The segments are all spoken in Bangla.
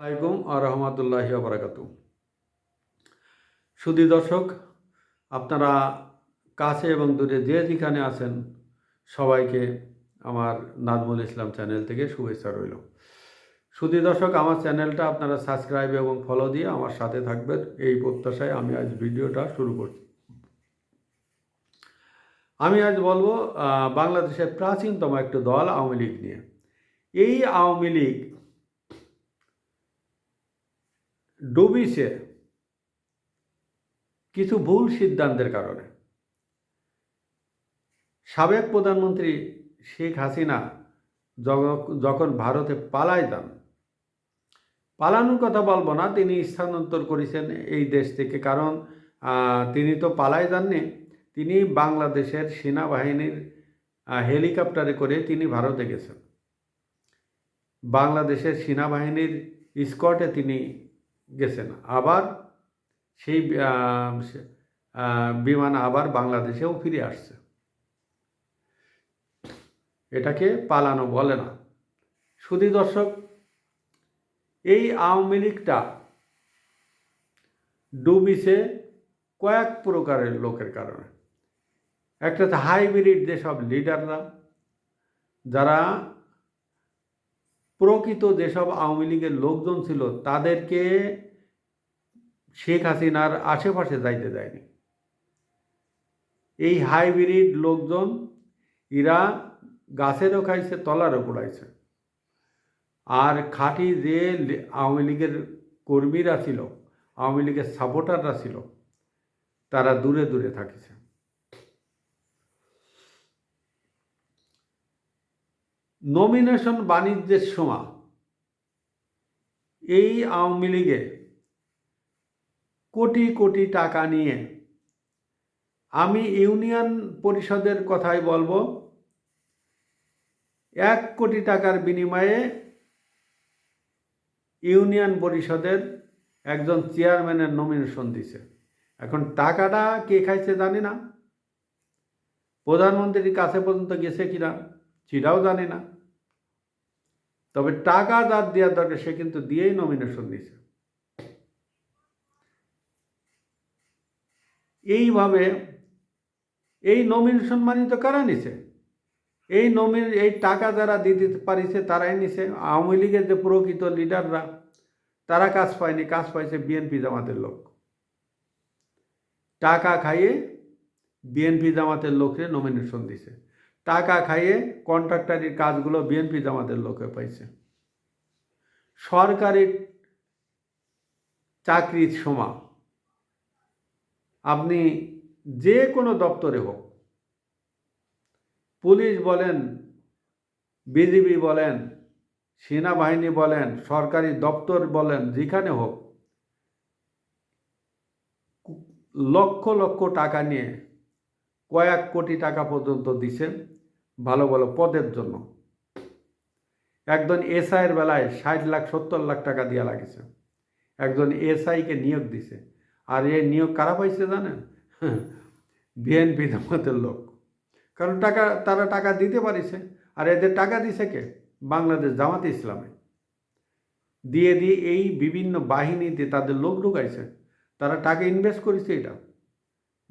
আলাইকুম রহমতুল্লাহি বারাকাতু। সুধী দর্শক, আপনারা কাছে এবং দূরে যে যেখানে আছেন সবাইকে আমার নাজমুল ইসলাম চ্যানেল থেকে শুভেচ্ছা রইল। সুধী দর্শক, আমার চ্যানেলটা আপনারা সাবস্ক্রাইব এবং ফলো দিয়ে আমার সাথে থাকবেন এই প্রত্যাশায় আমি আজ ভিডিওটা শুরু করছি। আমি আজ বলবো বাংলাদেশের প্রাচীনতম একটি দল আওয়ামী লীগ নিয়ে। এই আওয়ামী লীগ ডুবিছে কিছু ভুল সিদ্ধান্তের কারণে। সাবেক প্রধানমন্ত্রী শেখ হাসিনা যখন ভারতে পালায় যান, পালানোর কথা বলবো না, তিনি স্থানান্তর করেছেন এই দেশ থেকে। কারণ তিনি তো পালায় যাননি, তিনি বাংলাদেশের সেনাবাহিনীর হেলিকপ্টারে করে তিনি ভারতে গেছেন। বাংলাদেশের সেনাবাহিনীর স্কটে তিনি গেছেন, আবার সেই বিমান আবার বাংলাদেশেও ফিরে আসছে। এটাকে পালানো বলে না। সুধী দর্শক, এই আওয়ামী লীগটা ডুবিছে কয়েক প্রকারের লোকের কারণে। একটা তো হাইব্রিড যেসব লিডাররা, যারা প্রকৃত যেসব আওয়ামী লীগের লোকজন ছিল তাদেরকে শেখ হাসিনার আশেপাশে যাইতে দেয়নি। এই হাইব্রিড লোকজন এরা গাছেরও খাইছে, তলারও পোড়াইছে। আর খাঁটি যে আওয়ামী লীগের কর্মীরা ছিল, আওয়ামী লীগের সাপোর্টাররা ছিল, তারা দূরে দূরে থাকিছে। নমিনেশন বাণিজ্যের সময় এই আওয়ামী লীগে কোটি কোটি টাকা নিয়ে, আমি ইউনিয়ন পরিষদের কথাই বলবো, 1 কোটি টাকার বিনিময়ে ইউনিয়ন পরিষদের একজন চেয়ারম্যানের নমিনেশন দিছে। এখন টাকাটা কে খাইছে জানি না, প্রধানমন্ত্রীর কাছে পর্যন্ত গেছে কিনা সেটাও জানি না। তবে টাকা যার দেওয়ার দরকার সে কিন্তু দিয়েই নমিনেশন দিছে। এইভাবে এই নমিনেশন মানি তো কারা নিছে? এই টাকা যারা দিতে পারিছে তারাই নিছে। আওয়ামী লীগের যে প্রকৃত লিডাররা, তারা কাজ পায়নি, কাজ পাইছে বিএনপি জামাতের লোক। টাকা খাইয়ে বিএনপি জামাতের লোককে নমিনেশন দিছে। টাকা খাইয়ে কন্ট্রাক্টারির কাজগুলো বিএনপি জামাতের লোকে পাইছে। সরকারি চাকরির সময় আপনি যে কোনো দপ্তরে হোক, পুলিশ বলেন, বিজিবি বলেন, সেনাবাহিনী বলেন, সরকারি দপ্তর বলেন, যেখানে হোক, লক্ষ লক্ষ টাকা নিয়ে কয়েক কোটি টাকা পর্যন্ত দিছে ভালো ভালো পদের জন্য। একজন এসআইয়ের বেলায় 60 লাখ 70 লাখ টাকা দেওয়া লাগেছে, একজন এসআইকে নিয়োগ দিছে। আর এই নিয়োগ কারা পাইছে জানেন? বিএনপি জামাতের লোক। কারণ তারা টাকা দিতে পারিছে। আর এদের টাকা দিছে কে? বাংলাদেশ জামাতে ইসলামে দিয়ে এই বিভিন্ন বাহিনীতে তাদের লোক ঢুকাইছে। তারা টাকা ইনভেস্ট করেছে এটা,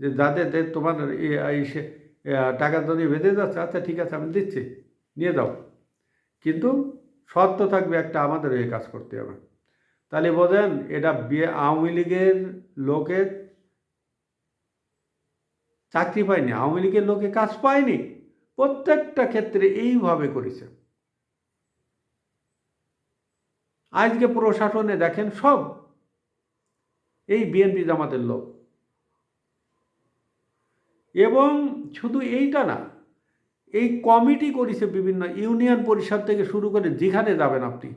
যে যাদের তোমার টাকা যদি বেঁধে যাচ্ছে, আচ্ছা ঠিক আছে আমি দিচ্ছি, নিয়ে যাও, কিন্তু শর্ত থাকবে একটা, আমাদের এই কাজ করতে হবে। তাহলে বোঝেন এটা আওয়ামী লীগের লোকের চাকরি পায়নি, আওয়ামী লীগের লোকে কাজ পায়নি। প্রত্যেকটা ক্ষেত্রে এইভাবে করেছে। আজকে প্রশাসনে দেখেন সব এই বিএনপি জামাতের লোক। এবং শুধু এইটা না, এই কমিটি করেছে বিভিন্ন ইউনিয়ন পরিষদ থেকে শুরু করে যেখানে যাবেন আপনি,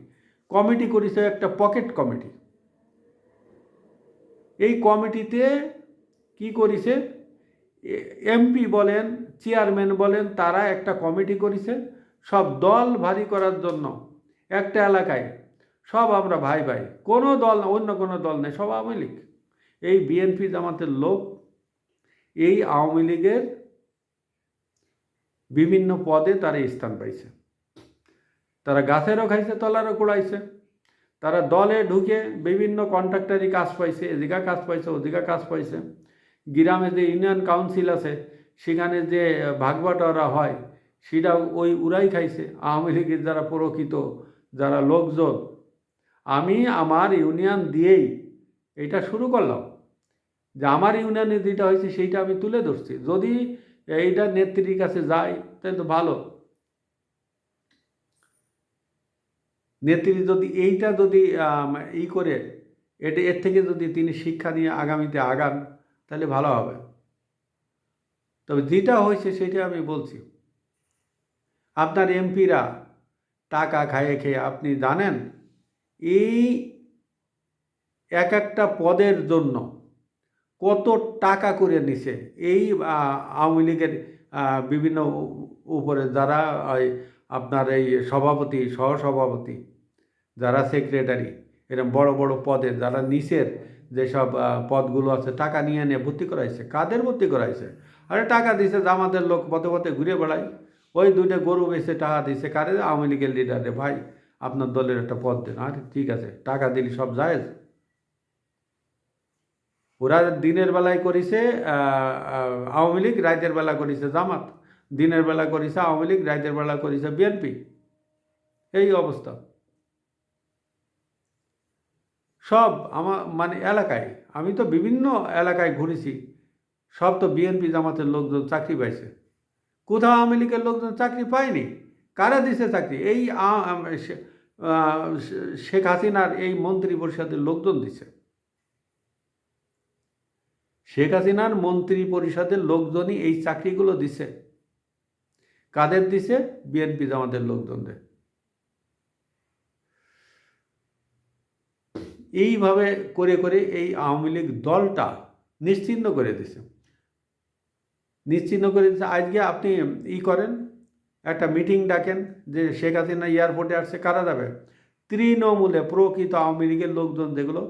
কমিটি করেছে একটা পকেট কমিটি। এই কমিটিতে কি করেছে, এমপি বলেন, চেয়ারম্যান বলেন, তারা একটা কমিটি করেছে সব দল ভারী করার জন্য। একটা এলাকায় সব আমরা ভাই ভাই, কোনো দল, অন্য কোনো দল নেই, সব আওয়ামী লীগ। এই বিএনপি জামাতের লোক এই আওয়ামী লীগের বিভিন্ন পদে তারা স্থান পাইছে। তারা গাছেরও খাইছে, তলারও কুড়াইছে। তারা দলে ঢুকে বিভিন্ন কন্ট্রাক্টারি কাজ পাইছে, এদিকে কাজ পাইছে, ওদিকে কাজ পাইছে। গ্রামে যে ইউনিয়ন কাউন্সিল আছে সেখানে যে ভাগবাটোয়ারা হয় সেটা ওরাই খাইছে। আওয়ামী লীগের যারা প্রকৃত যারা লোকজন, আমি আমার ইউনিয়ন দিয়েই এটা শুরু করলাম, যে আমার ইউনিয়নে যেটা হয়েছে সেইটা আমি তুলে ধরছি। যদি এইটা নেত্রীর কাছে যায় তাহলে তো ভালো। নেত্রী যদি এইটা যদি করে এর থেকে যদি তিনি শিক্ষা নিয়ে আগামীতে আগান তাহলে ভালো হবে। তবে যেটা হয়েছে সেটা আমি বলছি, আপনার এমপিরা টাকা খাইয়ে খেয়ে আপনি জানেন এই এক একটা পদের জন্য কত টাকা করে নিছে এই আওয়ামী লীগের বিভিন্ন উপরে যারা আপনার এই সভাপতি, সহসভাপতি, যারা সেক্রেটারি, এরকম বড় বড় পদে যারা নিচের যেসব পদগুলো আছে টাকা নিয়ে নিয়ে ভর্তি করাইছে। কাদের ভর্তি করাইছে? আরে টাকা দিছে জামাতের লোক পথে পথে ঘুরে বেড়ায়, ওই দুইটা গরু বেচে টাকা দিছে কারে? আওয়ামী লীগের লিডারে। ভাই আপনার দলের একটা পদ দেন। আরে ঠিক আছে, টাকা দিলি সব জায়েজ। ওরা দিনের বেলায় করেছে আওয়ামী লীগ, রাতের বেলা করেছে জামাত, দিনের বেলা করেছে আওয়ামী লীগ, রাতের বেলা করেছে বিএনপি। এই অবস্থা সব আমার মানে এলাকায়। আমি তো বিভিন্ন এলাকায় ঘুরেছি, সব তো বিএনপি জামাতের লোকজন চাকরি পাইছে। কোথাও আওয়ামী লীগের লোকজন চাকরি পায়নি। কারা দিছে চাকরি? এই শেখ হাসিনার এই মন্ত্রী পরিষদের লোকজন দিছে। শেখ হাসিনার মন্ত্রী পরিষদের লোকজনই এই চাকরিগুলো দিছে। কাদের দিছে? বিএনপি জামাতের লোকজনদের। এইভাবে করে করে এই আওয়ামী লীগ দলটা নিশ্চিহ্ন করে দিছে, নিশ্চিহ্ন করে দিচ্ছে। আজকে আপনি করেন, একটা মিটিং ডাকেন যে শেখ হাসিনা এয়ারপোর্টে আসছে, কারা যাবে? তৃণমূলে প্রকৃত আওয়ামী লীগের লোকজন, যেগুলো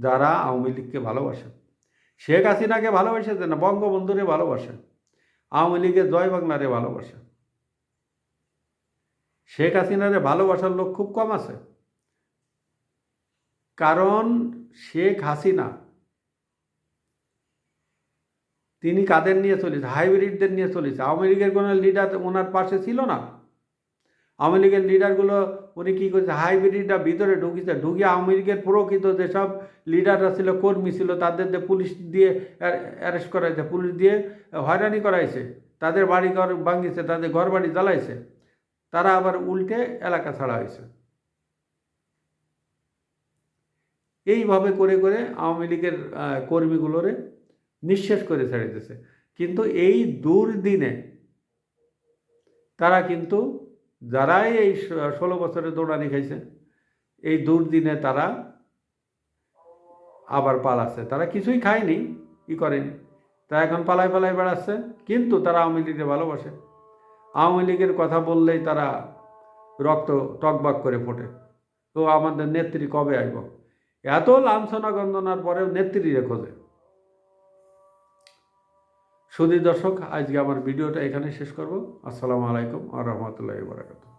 যারা আওয়ামী লীগকে ভালোবাসে, শেখ হাসিনাকে ভালোবাসে না, বঙ্গবন্ধুরে ভালোবাসে, আওয়ামী লীগের জয় বাংলারে ভালোবাসে। শেখ হাসিনারে ভালোবাসার লোক খুব কম আছে। কারণ শেখ হাসিনা তিনি কাদের নিয়ে চলেছে? হাইব্রিডদের নিয়ে চলেছে। আওয়ামী লীগের কোনো লিডার ওনার পাশে ছিল না। আওয়ামী লীগের লিডারগুলো উনি কী করেছে? হাইব্রিডরা ভিতরে ঢুকিয়েছে, ঢুকিয়ে আওয়ামী লীগের প্রকৃত যেসব লিডাররা ছিল, কর্মী ছিল, তাদের পুলিশ দিয়ে অ্যারেস্ট করাইছে, পুলিশ দিয়ে হয়রানি করাইছে, তাদের বাড়ি ঘর ভাঙিয়েছে, তাদের ঘর বাড়ি জ্বালাইছে। তারা আবার উল্টে এলাকা ছাড়া হয়েছে। এইভাবে করে করে আওয়ামী লীগের কর্মীগুলোরে নিঃশেষ করে ছেড়ে দিতেছে। কিন্তু এই দুর্দিনে তারা কিন্তু, যারাই এই 16 বছরে দৌড়ানি খাইছে, এই দুর্দিনে তারা আবার পালাচ্ছে। তারা কিছুই খায়নি, করেনি, তারা এখন পালায় পালায় বেড়াচ্ছে। কিন্তু তারা আওয়ামী লীগকে ভালোবাসে। আওয়ামী লীগের কথা বললেই তারা রক্ত টকবাক করে ফোটে। তো আমাদের নেত্রী কবে আসব? এত লাঞ্ছনা গঞ্জনার পরেও নেত্রীরে খোঁজে। সুধী দর্শক, আজকে আমার ভিডিওটা এখানে শেষ করব। আসসালামু আলাইকুম ওয়া রাহমাতুল্লাহি ওয়া বারাকাতুহু।